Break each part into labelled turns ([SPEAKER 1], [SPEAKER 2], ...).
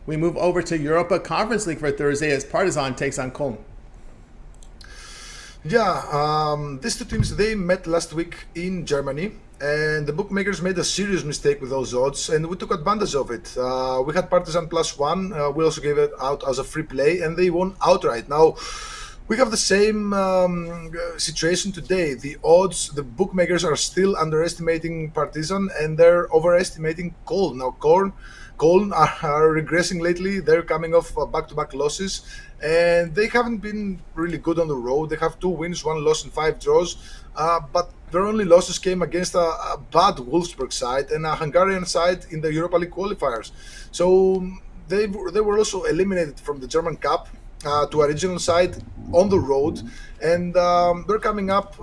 [SPEAKER 1] we move over to Europa Conference League for Thursday as Partizan takes on Koln.
[SPEAKER 2] Yeah, these two teams, they met last week in Germany, and the bookmakers made a serious mistake with those odds, and we took advantage of it. We had Partizan +1. We also gave it out as a free play, and they won outright. Now, we have the same situation today. The odds, the bookmakers are still underestimating Partizan, and they're overestimating Koln. Now, Koln are regressing lately. They're coming off back-to-back losses, and they haven't been really good on the road. They have 2 wins, 1 loss, and 5 draws. But their only losses came against a bad Wolfsburg side and a Hungarian side in the Europa League qualifiers. So they were also eliminated from the German Cup to a regional side on the road, and they're coming up.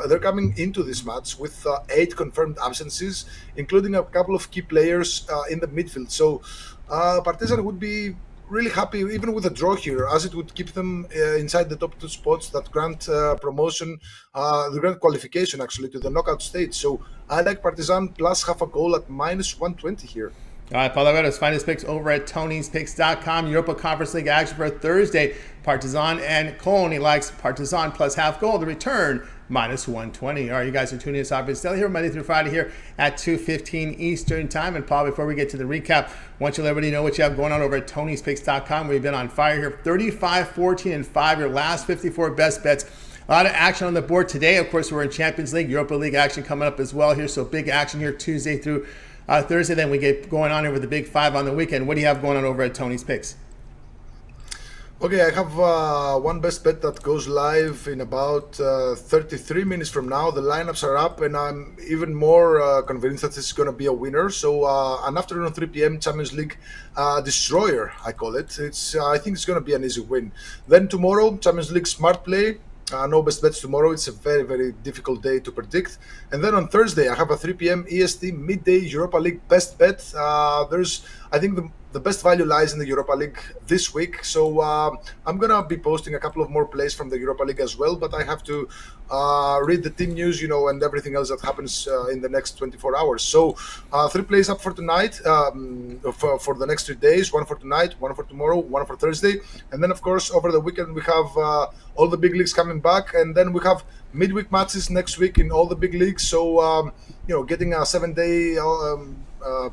[SPEAKER 2] They're coming into this match with 8 confirmed absences, including a couple of key players in the midfield. So Partizan would be really happy even with a draw here, as it would keep them inside the top 2 spots that grant promotion, the grant qualification actually to the knockout stage. So I like Partizan plus half a goal at -120 here.
[SPEAKER 1] All right, Lagouretos, find his picks over at Tony'sPicks.com. Europa Conference League action for Thursday. Partizan and Koln. He likes Partizan plus half goal. The return, -120. All right, you guys are tuning us up. It's still here Monday through Friday here at 2:15 Eastern Time. And Paul, before we get to the recap, I want you to let everybody know what you have going on over at Tony'sPicks.com. We've been on fire here. 35, 14, and 5. Your last 54 best bets. A lot of action on the board today. Of course, we're in Champions League, Europa League action coming up as well here. So big action here Tuesday through Thursday. Then we get going on here with the Big 5 on the weekend. What do you have going on over at Tony's Picks?
[SPEAKER 2] Okay, I have one best bet that goes live in about 33 minutes from now. The lineups are up, and I'm even more convinced that this is going to be a winner. So an afternoon 3 p.m. Champions League destroyer, I call it. I think it's going to be an easy win. Then tomorrow, Champions League smart play. No best bets tomorrow. It's a very, very difficult day to predict. And then on Thursday, I have a 3 p.m. EST midday Europa League best bet. I think the best value lies in the Europa League this week. So I'm going to be posting a couple of more plays from the Europa League as well. But I have to read the team news, and everything else that happens in the next 24 hours. So 3 plays up for tonight, for the next 3 days. 1 for tonight, 1 for tomorrow, 1 for Thursday. And then, of course, over the weekend, we have all the big leagues coming back. And then we have midweek matches next week in all the big leagues. So, getting a 7-day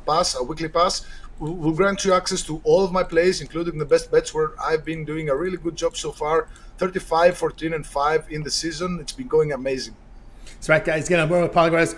[SPEAKER 2] pass, a weekly pass, will grant you access to all of my plays, including the best bets, where I've been doing a really good job so far. 35, 14, and 5 in the season. It's been going amazing.
[SPEAKER 1] That's right, guys. Get on board with Lagouretos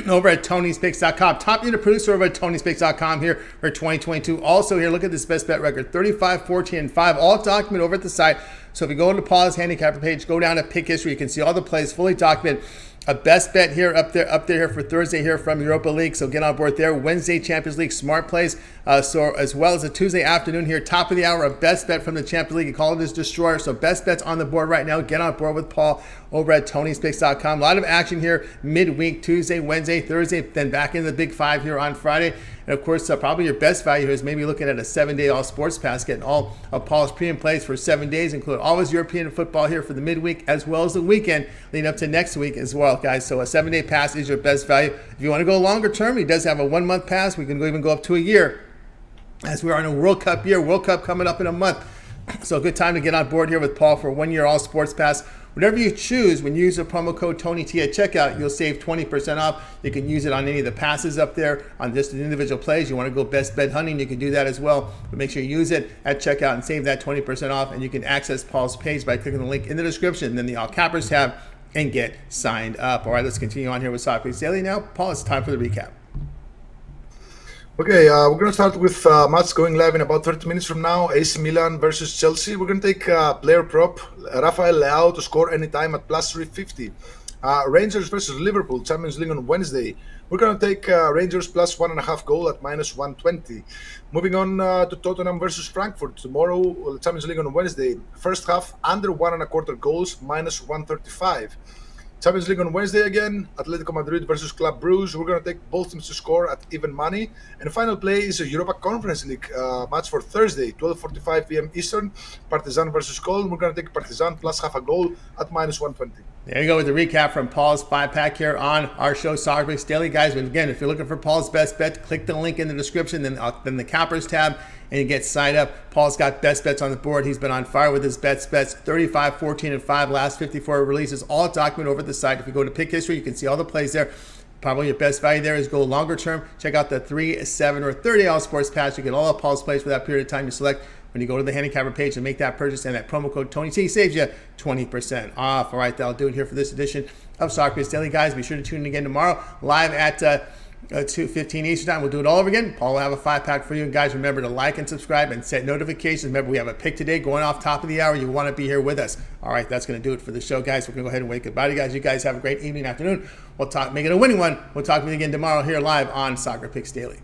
[SPEAKER 1] over at Tony'sPicks.com. Top unit producer over at Tony'sPicks.com here for 2022. Also here, look at this best bet record. 35, 14, and 5. All documented over at the site. So if you go into Paul's handicapper page, go down to pick history. You can see all the plays fully documented. A best bet here up there here for Thursday here from Europa League. So get on board there. Wednesday Champions League smart plays. So as well as a Tuesday afternoon here, top of the hour, a best bet from the Champions League. You call it his destroyer. So best bets on the board right now. Get on board with Paul over at Tony'sPicks.com. A lot of action here midweek, Tuesday, Wednesday, Thursday, then back into the Big 5 here on Friday. And of course, probably your best value here is maybe looking at a 7-day all sports pass, getting all of Paul's premium plays for 7 days, including all his European football here for the midweek as well as the weekend leading up to next week as well, guys. So a 7-day pass is your best value. If you want to go longer term, he does have a 1-month pass. We can even go up to a year, as we are in a World Cup year. World Cup coming up in a month. So a good time to get on board here with Paul for a 1-year all sports pass. Whatever you choose, when you use the promo code TonyT at checkout, you'll save 20% off. You can use it on any of the passes up there, on just the individual plays. You want to go best bet hunting, you can do that as well. But make sure you use it at checkout and save that 20% off. And you can access Paul's page by clicking the link in the description, and then the All Cappers tab, and get signed up. All right, let's continue on here with Soccer Daily now. Paul, it's time for the recap.
[SPEAKER 2] Okay, we're going to start with match going live in about 30 minutes from now. AC Milan versus Chelsea. We're going to take player prop Rafael Leao to score anytime at plus 350. Rangers versus Liverpool, Champions League on Wednesday. We're going to take Rangers plus 1.5 goal at -120. Moving on to Tottenham versus Frankfurt tomorrow, Champions League on Wednesday. First half under 1.25 goals, -135. Champions League on Wednesday again, Atletico Madrid versus Club Brugge. We're going to take both teams to score at even money. And the final play is a Europa Conference League match for Thursday, 12:45 p.m. Eastern. Partizan versus Koln. We're going to take Partizan plus half a goal at -120.
[SPEAKER 1] There you go with the recap from Paul's 5-pack here on our show, Soccer Picks Daily. Guys, but again, if you're looking for Paul's best bet, click the link in the description, then the Cappers tab, and you get signed up. Paul's got best bets on the board. He's been on fire with his bets 35, 14, and 5 last 54 releases, all documented over at the site. If you go to Pick History, you can see all the plays there. Probably your best value there is go longer term. Check out the 3, 7, or 30 sports pass. You get all of Paul's plays for that period of time you select when you go to the handicapper page and make that purchase, and that promo code TonyT saves you 20% off. All right, that'll do it here for this edition of Soccer Picks Daily. Guys, be sure to tune in again tomorrow, live at 2:15 Eastern Time. We'll do it all over again. Paul will have a 5-pack for you. And guys, remember to like and subscribe and set notifications. Remember, we have a pick today going off top of the hour. You want to be here with us. All right, that's going to do it for the show, guys. We're going to go ahead and wave goodbye to you guys. You guys have a great evening, afternoon. We'll talk, make it a winning one. We'll talk with you again tomorrow here live on Soccer Picks Daily.